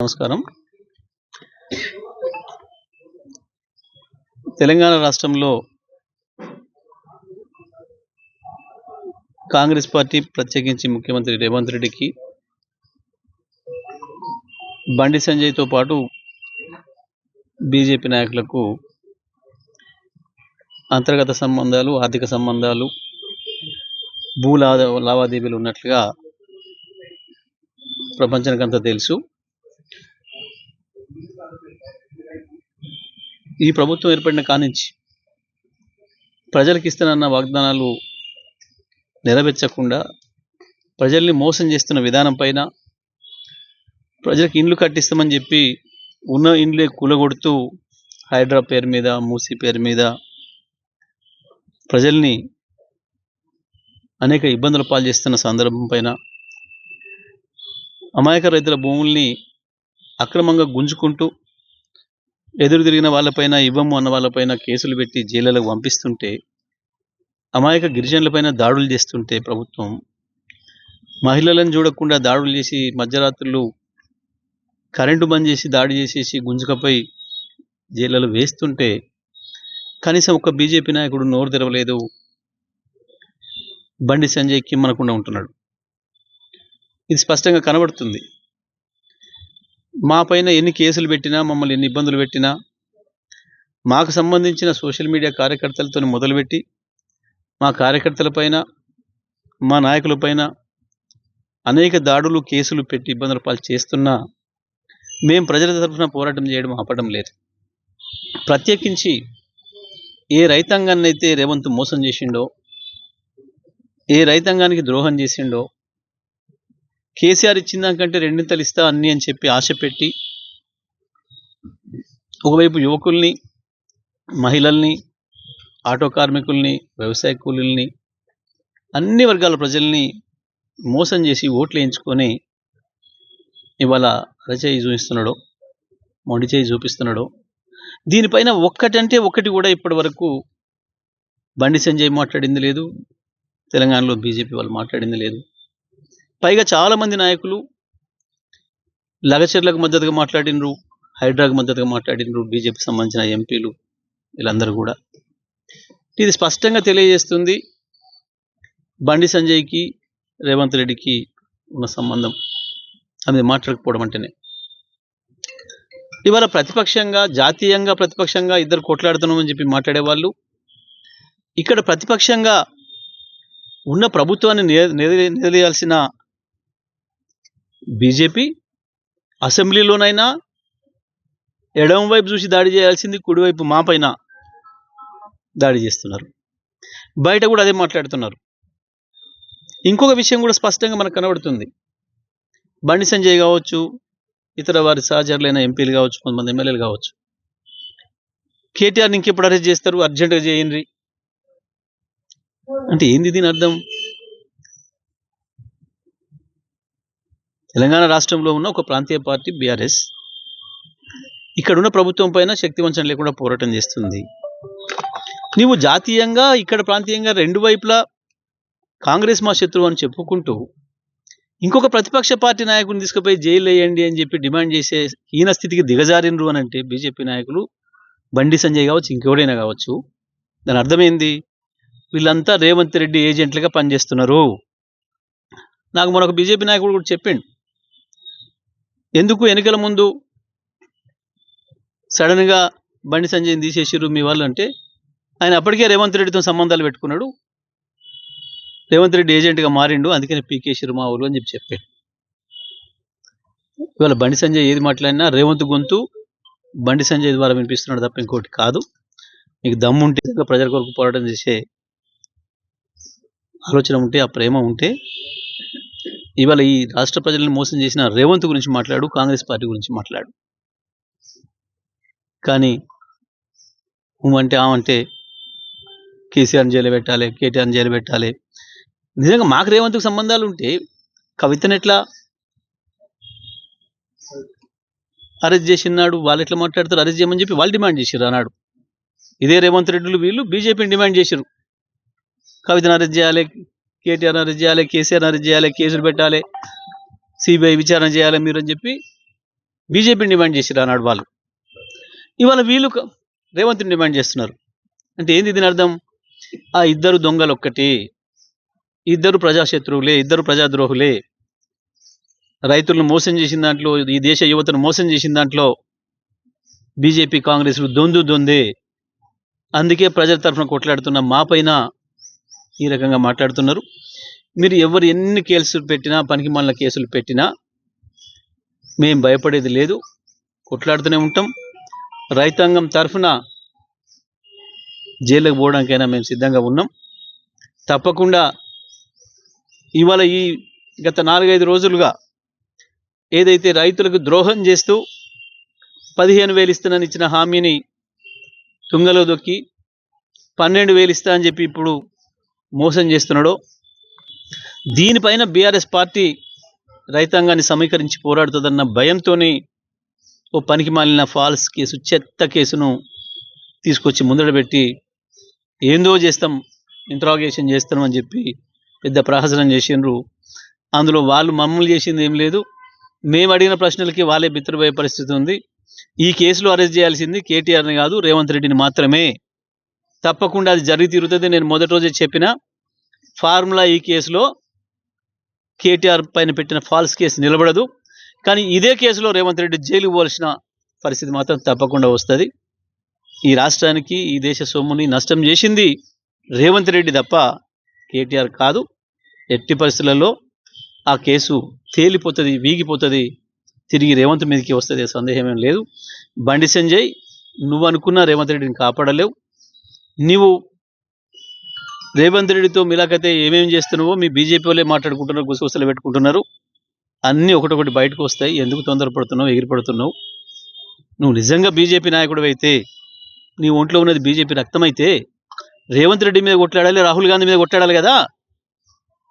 నమస్కారం. తెలంగాణ రాష్ట్రంలో కాంగ్రెస్ పార్టీ ప్రత్యేకించి ముఖ్యమంత్రి రేవంత్ రెడ్డికి బండి సంజయ్తో పాటు బీజేపీ నాయకులకు అంతర్గత సంబంధాలు, ఆర్థిక సంబంధాలు, భూ లావాదేవీలు ఉన్నట్లుగా ప్రపంచానికంతా తెలుసు. ఈ ప్రభుత్వం ఏర్పడిన కానించి ప్రజలకు ఇస్తానన్న వాగ్దానాలు నెరవేర్చకుండా ప్రజల్ని మోసం చేస్తున్న విధానం పైన, ప్రజలకు ఇండ్లు కట్టిస్తామని చెప్పి ఉన్న ఇండ్లే కూలగొడుతూ హైడ్రా పేరు మీద, మూసీ పేరు మీద ప్రజల్ని అనేక ఇబ్బందుల పాలు చేస్తున్న సందర్భం పైన, అమాయక రైతుల భూముల్ని అక్రమంగా గుంజుకుంటూ ఎదురు తిరిగిన వాళ్ళపైన, ఇవ్వము అన్న వాళ్ళపైన కేసులు పెట్టి జైళ్ళకు పంపిస్తుంటే, అమాయక గిరిజనులపైన దాడులు చేస్తుంటే ప్రభుత్వం మహిళలను చూడకుండా దాడులు చేసి మధ్యరాత్రులు కరెంటు బంద్ చేసి దాడి చేసేసి గుంజుకపోయి జైళ్ళలో వేస్తుంటే కనీసం ఒక బీజేపీ నాయకుడు నోరు తెరవలేదు. బండి సంజయ్ కిమ్మనకుండా ఉంటున్నాడు. ఇది స్పష్టంగా కనబడుతుంది. మా పైన ఎన్ని కేసులు పెట్టినా, మమ్మల్ని ఎన్ని ఇబ్బందులు పెట్టినా, మాకు సంబంధించిన సోషల్ మీడియా కార్యకర్తలతో మొదలుపెట్టి మా కార్యకర్తలపైన, మా నాయకులపైన అనేక దాడులు, కేసులు పెట్టి ఇబ్బందుల పాలు చేస్తున్నా మేము ప్రజల తరఫున పోరాటం చేయడం ఆపడం లేదు. ప్రత్యేకించి ఏ రైతాంగాన్ని అయితే రేవంత్ మోసం చేసిండో, ఏ రైతాంగానికి ద్రోహం చేసిండో, కేసీఆర్ ఇచ్చిన దానికంటే రెండింతలు ఇస్తా అన్ని అని చెప్పి ఆశ పెట్టి ఒకవైపు యువకుల్ని, మహిళల్ని, ఆటో కార్మికుల్ని, వ్యవసాయ కూలీల్ని, అన్ని వర్గాల ప్రజల్ని మోసం చేసి ఓట్లు వేయించుకొని ఇవాళ అరచేయి చూపిస్తున్నాడో, మొండి చేయి చూపిస్తున్నాడో, దీనిపైన ఒక్కటంటే ఒక్కటి కూడా ఇప్పటి వరకు బండి సంజయ్ మాట్లాడింది లేదు, తెలంగాణలో బీజేపీ వాళ్ళు మాట్లాడింది లేదు. పైగా చాలామంది నాయకులు లగచర్లకు మద్దతుగా మాట్లాడినరు, హైడ్రాకు మద్దతుగా మాట్లాడినరు, బీజేపీకి సంబంధించిన ఎంపీలు వీళ్ళందరూ కూడా. ఇది స్పష్టంగా తెలియజేస్తుంది బండి సంజయ్కి రేవంత్ రెడ్డికి ఉన్న సంబంధం అది మాట్లాడకపోవడం అంటేనే. ఇవాళ ప్రతిపక్షంగా, జాతీయంగా ప్రతిపక్షంగా ఇద్దరు కొట్లాడుతున్నామని చెప్పి మాట్లాడేవాళ్ళు ఇక్కడ ప్రతిపక్షంగా ఉన్న ప్రభుత్వాన్ని నిలదీయాల్సిన బీజేపీ అసెంబ్లీలోనైనా ఎడమ వైపు చూసి దాడి చేయాల్సింది కుడివైపు మా పైన దాడి చేస్తున్నారు. బయట కూడా అదే మాట్లాడుతున్నారు. ఇంకొక విషయం కూడా స్పష్టంగా మనకు కనబడుతుంది. బండి సంజయ్ కావచ్చు, ఇతర వారి సహచరులైన ఎంపీలు కావచ్చు, కొంతమంది ఎమ్మెల్యేలు కావచ్చు, కేటీఆర్ని ఇంకెప్పుడు అరెస్ట్ చేస్తారు, అర్జెంటుగా చేయండి అంటే ఏంది దీని అర్థం? తెలంగాణ రాష్ట్రంలో ఉన్న ఒక ప్రాంతీయ పార్టీ బీఆర్ఎస్ ఇక్కడున్న ప్రభుత్వం పైన శక్తివంచన లేకుండా పోరాటం చేస్తుంది. నీవు జాతీయంగా, ఇక్కడ ప్రాంతీయంగా రెండు వైపులా కాంగ్రెస్ మా శత్రువు అని చెప్పుకుంటూ ఇంకొక ప్రతిపక్ష పార్టీ నాయకుడిని తీసుకుపోయి జైలు వేయండి అని చెప్పి డిమాండ్ చేసే హీన స్థితికి దిగజారినరు అని అంటే బీజేపీ నాయకులు, బండి సంజయ్ కావచ్చు, ఇంకెవడైనా కావచ్చు, దాని అర్థమైంది వీళ్ళంతా రేవంత్ రెడ్డి ఏజెంట్లుగా పనిచేస్తున్నారు. నాకు మరొక బీజేపీ నాయకుడు కూడా చెప్పిండు, ఎందుకు ఎన్నికల ముందు సడన్గా బండి సంజయ్ని తీసేసిర్రు మీ వాళ్ళు అంటే, ఆయన అప్పటికే రేవంత్ రెడ్డితో సంబంధాలు పెట్టుకున్నాడు, రేవంత్ రెడ్డి ఏజెంట్గా మారిండు, అందుకని పీకేసిర్రు మా ఊరు అని చెప్పాడు. ఇవాళ బండి సంజయ్ ఏది మాట్లాడినా రేవంత్ గొంతు బండి సంజయ్ ద్వారా వినిపిస్తున్నాడు తప్ప ఇంకోటి కాదు. మీకు దమ్ము ఉంటే, ప్రజల కొరకు పోరాటం చేసే ఆలోచన ఉంటే, ఆ ప్రేమ ఉంటే ఇవాళ ఈ రాష్ట్ర ప్రజలను మోసం చేసిన రేవంత్ గురించి మాట్లాడు, కాంగ్రెస్ పార్టీ గురించి మాట్లాడు. కానీ అంటే ఆమంటే కేసీఆర్ని జైలు పెట్టాలి, కేటీఆర్ని జైలు పెట్టాలి. నిజంగా మాకు రేవంత్కు సంబంధాలు ఉంటే కవితను ఎట్లా అరెస్ట్ చేసినాడు, వాళ్ళు ఎట్లా మాట్లాడతారు, అరెస్ట్ చేయమని చెప్పి వాళ్ళు డిమాండ్ చేసిర్రు అన్నాడు. ఇదే రేవంత్ రెడ్డిలు వీళ్ళు బీజేపీని డిమాండ్ చేసిర్రు, కవితను అరెస్ట్ చేయాలి, కేటీఆర్ అరెస్ట్ చేయాలి, కేసీఆర్ అరెస్ట్ చేయాలి, కేసులు పెట్టాలి, సిబిఐ విచారణ చేయాలి మీరు అని చెప్పి బీజేపీని డిమాండ్ చేసిరు ఆనాడు వాళ్ళు. ఇవాళ వీళ్ళు రేవంత్ని డిమాండ్ చేస్తున్నారు. అంటే ఏంది దీని అర్థం? ఆ ఇద్దరు దొంగలు ఒక్కటి, ఇద్దరు ప్రజాశత్రువులే, ఇద్దరు ప్రజాద్రోహులే. రైతులను మోసం చేసిన దాంట్లో, ఈ దేశ యువతను మోసం చేసిన దాంట్లో బీజేపీ కాంగ్రెస్లు దొందే. అందుకే ప్రజల తరఫున కొట్లాడుతున్న మా పైన ఈ రకంగా మాట్లాడుతున్నారు. మీరు ఎవరు ఎన్ని కేసులు పెట్టినా, పనికి మాలిన కేసులు పెట్టినా మేము భయపడేది లేదు, కొట్లాడుతూనే ఉంటాం. రైతాంగం తరఫున జైలుకు పోవడానికైనా మేము సిద్ధంగా ఉన్నాం. తప్పకుండా ఇవాళ ఈ గత 4-5 రోజులుగా ఏదైతే రైతులకు ద్రోహం చేస్తూ 15,000 ఇస్తానని ఇచ్చిన హామీని తుంగలో దొక్కి 12,000 ఇస్తా అని చెప్పి ఇప్పుడు మోసం చేస్తున్నాడో, దీనిపైన బీఆర్ఎస్ పార్టీ రైతాంగాన్ని సమీకరించి పోరాడుతుందన్న భయంతోనే ఓ పనికి మాలిన ఫాల్స్ కేసు, చెత్త కేసును తీసుకొచ్చి ముందడ పెట్టి ఏందో చేస్తాం, ఇంట్రాగేషన్ చేస్తాం అని చెప్పి పెద్ద ప్రహసనం చేసిండ్రు. అందులో వాళ్ళు మమ్మల్ని చేసింది ఏం లేదు, మేము అడిగిన ప్రశ్నలకి వాళ్ళే బిత్తరపోయే పరిస్థితి ఉంది. ఈ కేసులో అరెస్ట్ చేయాల్సింది కేటీఆర్ని కాదు, రేవంత్ రెడ్డిని మాత్రమే. తప్పకుండా అది జరిగి తీరుతుంది. నేను మొదటి రోజే చెప్పిన, ఫార్ములా ఈ కేసులో కేటీఆర్ పైన పెట్టిన ఫాల్స్ కేసు నిలబడదు. కానీ ఇదే కేసులో రేవంత్ రెడ్డి జైలుకు పోవాల్సిన పరిస్థితి మాత్రం తప్పకుండా వస్తుంది. ఈ రాష్ట్రానికి, ఈ దేశ సొమ్ముని నష్టం చేసింది రేవంత్ రెడ్డి తప్ప కేటీఆర్ కాదు. ఎట్టి పరిస్థితులలో ఆ కేసు తేలిపోతుంది, వీగిపోతుంది, తిరిగి రేవంత్ మీదకి వస్తుంది, సందేహమేం లేదు. బండి సంజయ్, నువ్వు అనుకున్న రేవంత్ రెడ్డిని కాపాడలేవు. నీవు రేవంత్ రెడ్డితో మిలాకైతే ఏమేమి చేస్తున్నావో మీ బీజేపీ వాళ్ళే మాట్లాడుకుంటున్నారు, గుసగుసలు పెట్టుకుంటున్నారు. అన్నీ ఒకటొకటి బయటకు వస్తాయి. ఎందుకు తొందరపడుతున్నావు, ఎగిరిపడుతున్నావు? నువ్వు నిజంగా బీజేపీ నాయకుడు అయితే, నీ ఒంట్లో ఉన్నది బీజేపీ రక్తమైతే రేవంత్ రెడ్డి మీద కొట్లాడాలి, రాహుల్ గాంధీ మీద కొట్లాడాలి కదా.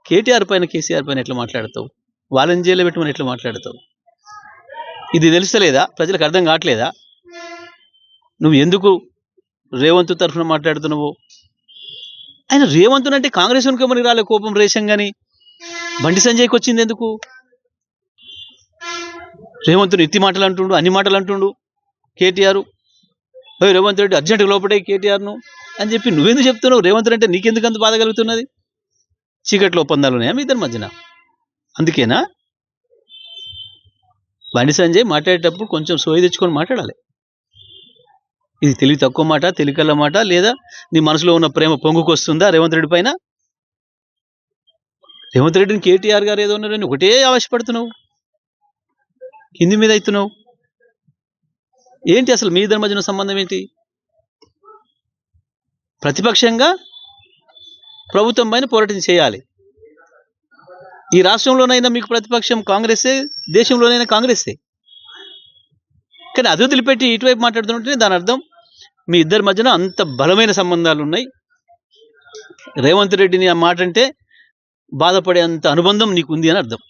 కేటీఆర్ పైన, కేసీఆర్ పైన ఎట్లా మాట్లాడతావు? వాళ్ళని జైల్లో పెట్టమని ఎట్లా మాట్లాడతావు? ఇది తెలుస్తలేదా? ప్రజలకు అర్థం కావట్లేదా? నువ్వు ఎందుకు రేవంత్ తరఫున మాట్లాడుతున్నావు? ఆయన రేవంత్ అంటే కాంగ్రెస్ మనకి రాలే కోపం, రేషం కానీ బండి సంజయ్కి వచ్చింది ఎందుకు? రేవంత్ని ఎత్తి మాటలు అంటుండు, అన్ని మాటలు అంటుండు కేటీఆర్. రేవంత్ రెడ్డి అర్జెంటుగా లోపడే కేటీఆర్ను అని చెప్పి నువ్వెందుకు చెప్తున్నావు? రేవంత్ అంటే నీకెందుకు అంత బాధ కలుగుతున్నది? చీకట్లో ఒప్పందాలు ఉన్నాయా మీ ఇద్దరి మధ్యన? అందుకేనా? బండి సంజయ్ మాట్లాడేటప్పుడు కొంచెం సోయి తెచ్చుకొని మాట్లాడాలి. ఇది తెలివి తక్కువ మాట, తెలికల్ల మాట, లేదా నీ మనసులో ఉన్న ప్రేమ పొంగుకొస్తుందా రేవంత్ రెడ్డి పైన? రేవంత్ రెడ్డిని కేటీఆర్ గారు ఏదో ఉన్నారని ఒకటే ఆవేశపడుతున్నావు, కింది మీద అవుతున్నావు. ఏంటి అసలు మీ ఇద్దరి మధ్యన సంబంధం ఏంటి? ప్రతిపక్షంగా ప్రభుత్వం పైన పోరాటం చేయాలి. ఈ రాష్ట్రంలోనైనా మీకు ప్రతిపక్షం కాంగ్రెసే, దేశంలోనైనా కాంగ్రెసే. కానీ అది వదిలిపెట్టి ఇటువైపు మాట్లాడుతుంటే దాని అర్థం మీ ఇద్దరి మధ్యన అంత బలమైన సంబంధాలు ఉన్నాయి. రేవంత్ రెడ్డిని ఆ మాట అంటే బాధపడే అంత అనుబంధం నీకు ఉంది అని అర్థం.